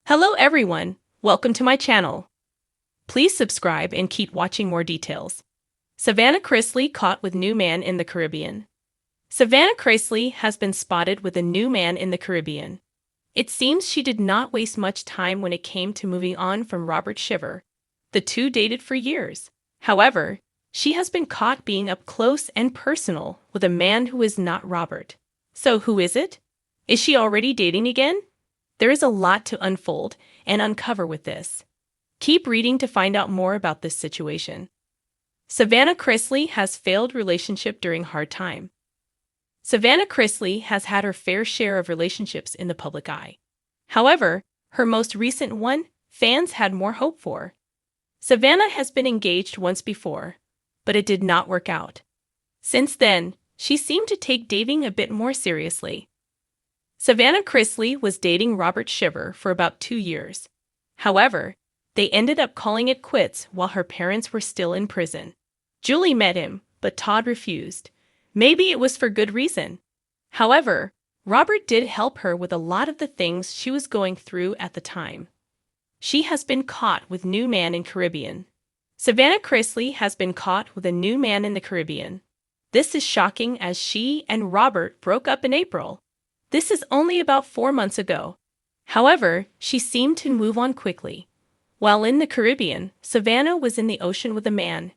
Hello everyone, welcome to my channel. Please subscribe and keep watching more details. Savannah Chrisley caught with new man in the Caribbean. Savannah Chrisley has been spotted with a new man in the Caribbean. It seems she did not waste much time when it came to moving on from Robert Shiver. The two dated for years. However, she has been caught being up close and personal with a man who is not Robert. So who is it? Is she already dating again? There is a lot to unfold and uncover with this. Keep reading to find out more about this situation. Savannah Chrisley has failed relationship during hard time. Savannah Chrisley has had her fair share of relationships in the public eye. However, her most recent one, fans had more hope for. Savannah has been engaged once before, but it did not work out. Since then, she seemed to take dating a bit more seriously. Savannah Chrisley was dating Robert Shiver for about 2 years. However, they ended up calling it quits while her parents were still in prison. Julie met him, but Todd refused. Maybe it was for good reason. However, Robert did help her with a lot of the things she was going through at the time. She has been caught with new man in Caribbean. Savannah Chrisley has been caught with a new man in the Caribbean. This is shocking as she and Robert broke up in April. This is only about 4 months ago. However, she seemed to move on quickly. While in the Caribbean, Savannah was in the ocean with a man.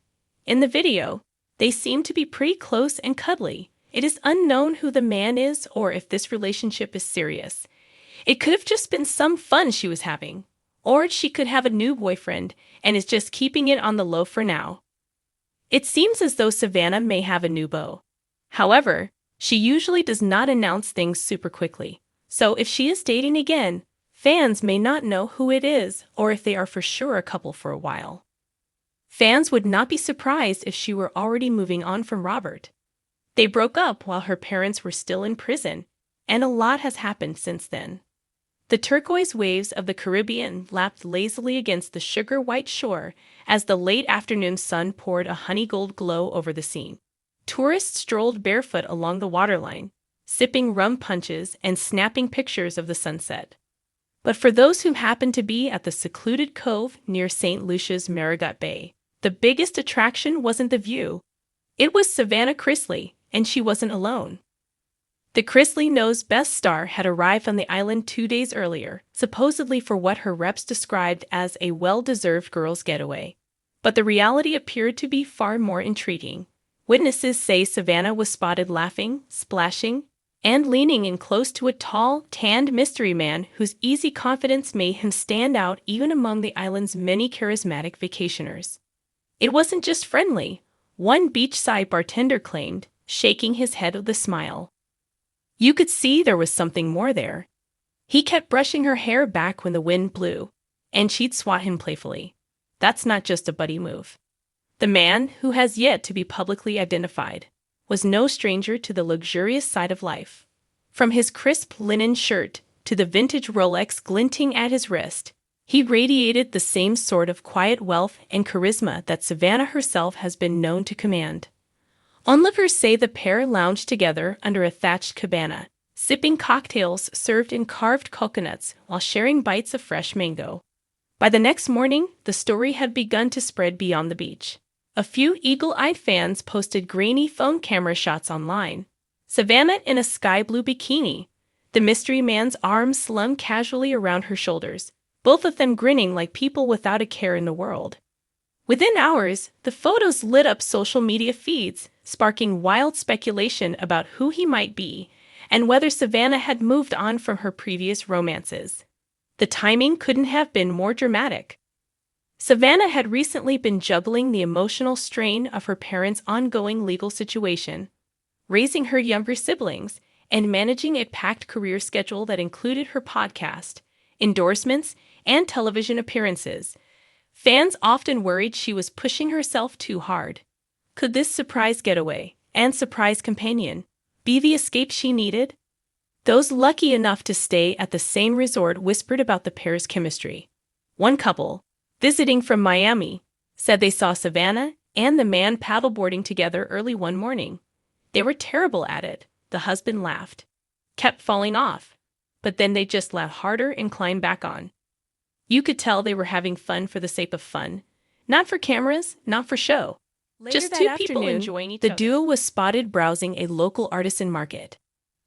In the video, they seem to be pretty close and cuddly. It is unknown who the man is or if this relationship is serious. It could have just been some fun she was having. Or she could have a new boyfriend and is just keeping it on the low for now. It seems as though Savannah may have a new beau. However, she usually does not announce things super quickly, so if she is dating again, fans may not know who it is or if they are for sure a couple for a while. Fans would not be surprised if she were already moving on from Robert. They broke up while her parents were still in prison, and a lot has happened since then. The turquoise waves of the Caribbean lapped lazily against the sugar-white shore as the late afternoon sun poured a honey-gold glow over the scene. Tourists strolled barefoot along the waterline, sipping rum punches and snapping pictures of the sunset. But for those who happened to be at the secluded cove near St. Lucia's Marigot Bay, the biggest attraction wasn't the view. It was Savannah Chrisley, and she wasn't alone. The Chrisley Knows Best star had arrived on the island 2 days earlier, supposedly for what her reps described as a well-deserved girls' getaway. But the reality appeared to be far more intriguing. Witnesses say Savannah was spotted laughing, splashing, and leaning in close to a tall, tanned mystery man whose easy confidence made him stand out even among the island's many charismatic vacationers. It wasn't just friendly, one beachside bartender claimed, shaking his head with a smile. You could see there was something more there. He kept brushing her hair back when the wind blew, and she'd swat him playfully. That's not just a buddy move. The man, who has yet to be publicly identified, was no stranger to the luxurious side of life. From his crisp linen shirt to the vintage Rolex glinting at his wrist, he radiated the same sort of quiet wealth and charisma that Savannah herself has been known to command. Onlookers say the pair lounged together under a thatched cabana, sipping cocktails served in carved coconuts while sharing bites of fresh mango. By the next morning, the story had begun to spread beyond the beach. A few eagle-eyed fans posted grainy phone camera shots online. Savannah in a sky-blue bikini, the mystery man's arms slung casually around her shoulders, both of them grinning like people without a care in the world. Within hours, the photos lit up social media feeds, sparking wild speculation about who he might be and whether Savannah had moved on from her previous romances. The timing couldn't have been more dramatic. Savannah had recently been juggling the emotional strain of her parents' ongoing legal situation, raising her younger siblings, and managing a packed career schedule that included her podcast, endorsements, and television appearances. Fans often worried she was pushing herself too hard. Could this surprise getaway and surprise companion be the escape she needed? Those lucky enough to stay at the same resort whispered about the pair's chemistry. One couple, visiting from Miami, said they saw Savannah and the man paddleboarding together early one morning. They were terrible at it, the husband laughed. Kept falling off. But then they just laughed harder and climbed back on. You could tell they were having fun for the sake of fun, not for cameras, not for show. Just two people enjoying each other. The duo was spotted browsing a local artisan market.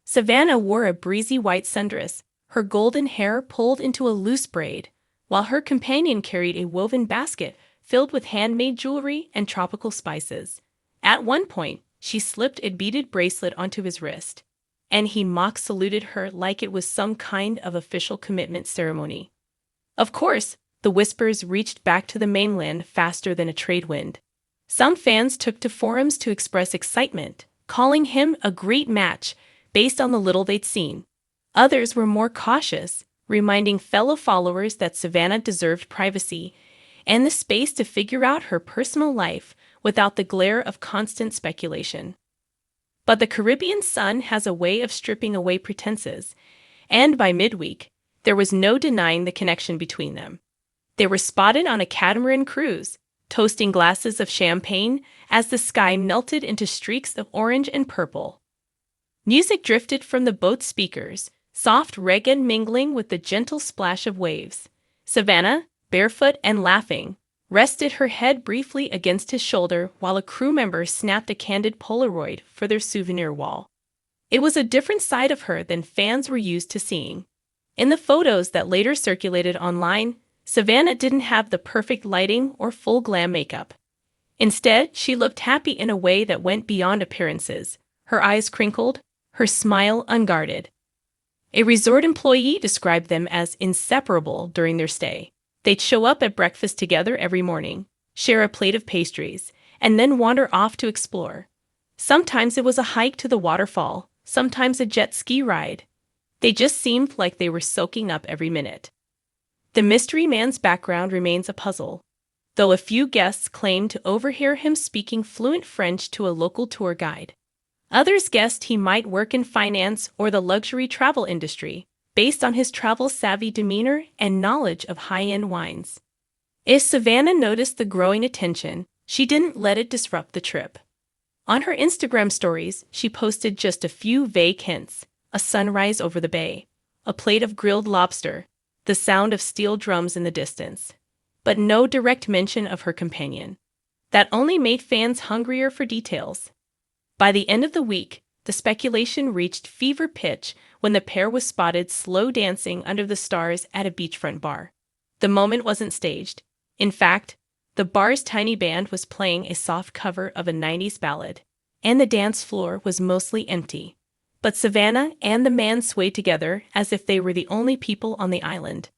Savannah wore a breezy white sundress, her golden hair pulled into a loose braid, while her companion carried a woven basket filled with handmade jewelry and tropical spices. At one point, she slipped a beaded bracelet onto his wrist, and he mock saluted her like it was some kind of official commitment ceremony. Of course, the whispers reached back to the mainland faster than a trade wind. Some fans took to forums to express excitement, calling him a great match based on the little they'd seen. Others were more cautious, reminding fellow followers that Savannah deserved privacy and the space to figure out her personal life without the glare of constant speculation. But the Caribbean sun has a way of stripping away pretenses, and by midweek, there was no denying the connection between them. They were spotted on a catamaran cruise, toasting glasses of champagne as the sky melted into streaks of orange and purple. Music drifted from the boat's speakers, soft reggae mingling with the gentle splash of waves. Savannah, barefoot and laughing, rested her head briefly against his shoulder while a crew member snapped a candid Polaroid for their souvenir wall. It was a different side of her than fans were used to seeing. In the photos that later circulated online, Savannah didn't have the perfect lighting or full glam makeup. Instead, she looked happy in a way that went beyond appearances, her eyes crinkled, her smile unguarded. A resort employee described them as inseparable during their stay. They'd show up at breakfast together every morning, share a plate of pastries, and then wander off to explore. Sometimes it was a hike to the waterfall, sometimes a jet ski ride. They just seemed like they were soaking up every minute. The mystery man's background remains a puzzle, though a few guests claimed to overhear him speaking fluent French to a local tour guide. Others guessed he might work in finance or the luxury travel industry, based on his travel-savvy demeanor and knowledge of high-end wines. If Savannah noticed the growing attention, she didn't let it disrupt the trip. On her Instagram stories, she posted just a few vague hints: a sunrise over the bay, a plate of grilled lobster, the sound of steel drums in the distance, but no direct mention of her companion. That only made fans hungrier for details. By the end of the week, the speculation reached fever pitch when the pair was spotted slow dancing under the stars at a beachfront bar. The moment wasn't staged. In fact, the bar's tiny band was playing a soft cover of a 90s ballad, and the dance floor was mostly empty. But Savannah and the man swayed together as if they were the only people on the island.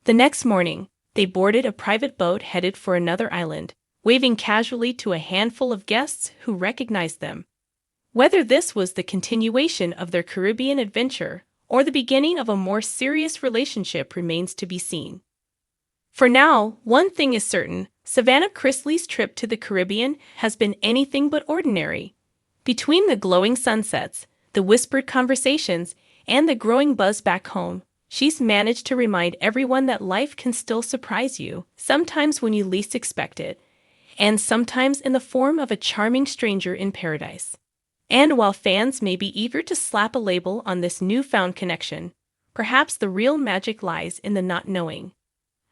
The next morning, they boarded a private boat headed for another island, waving casually to a handful of guests who recognized them. Whether this was the continuation of their Caribbean adventure or the beginning of a more serious relationship remains to be seen. For now, one thing is certain: Savannah Chrisley's trip to the Caribbean has been anything but ordinary. Between the glowing sunsets, the whispered conversations, and the growing buzz back home, she's managed to remind everyone that life can still surprise you, sometimes when you least expect it, and sometimes in the form of a charming stranger in paradise. And while fans may be eager to slap a label on this newfound connection, perhaps the real magic lies in the not knowing.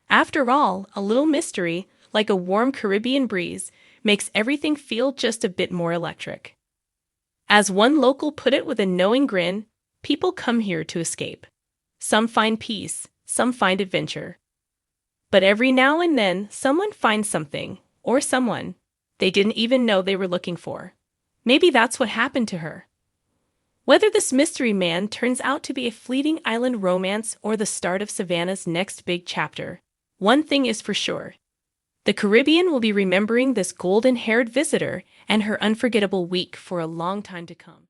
After all, a little mystery, like a warm Caribbean breeze, makes everything feel just a bit more electric. As one local put it with a knowing grin, people come here to escape. Some find peace, some find adventure. But every now and then, someone finds something, or someone, they didn't even know they were looking for. Maybe that's what happened to her. Whether this mystery man turns out to be a fleeting island romance or the start of Savannah's next big chapter, one thing is for sure: the Caribbean will be remembering this golden-haired visitor and her unforgettable week for a long time to come.